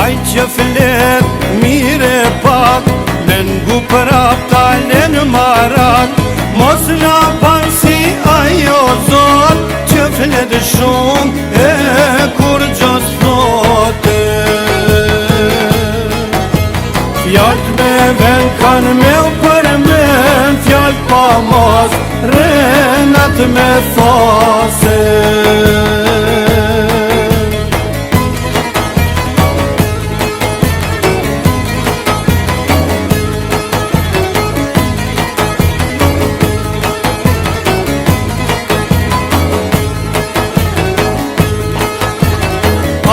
Aj që flet mire pak, në ngu prap talen marak. Mos na ban si ajo zot, që flet shumë e kur gjos thote. Fjallët me ven kanë me u përmen, fjallët pa mos renat me those.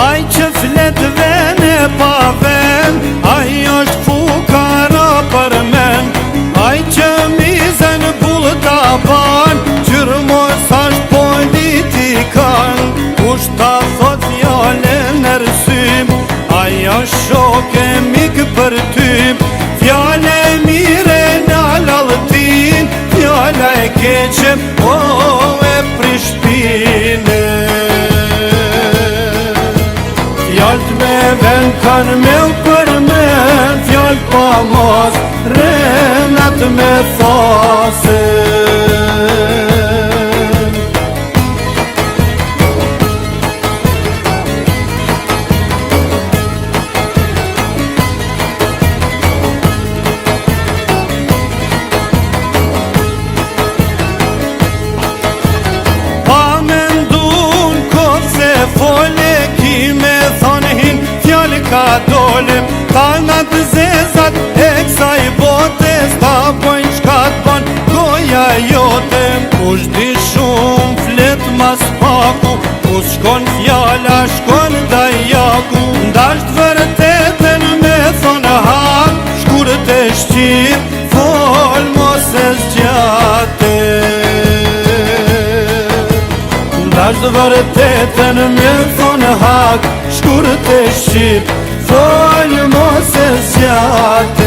Aj që flet vene pa ven, aj është fukara për men. Aj që mizën bull ta ban, gjyrmos ashtë politikan. Kush ta thot fjale në rësym, aj është shok e mik për tym. Fjale mire në lalëtin, fjale e keqem o e Prishpine. Fjallët me ven kanë me u përmen, fjallët pa mos renat me those. Pa me ndun kot se fole, ki me thonë hin fjallë ka dole. Ta nga të zezat e kësaj bote, s'ta bojnë qka t'ban goja jote. Kush di shumë flet mas paku, kus shkon fjalla shkon dajaku. Ndasht vërtetën me thonë hak, shkurët e shqip fol mos e zgjate. Ndasht vërtetën me thonë hak, shkurët e shqip fol mos e zgjate.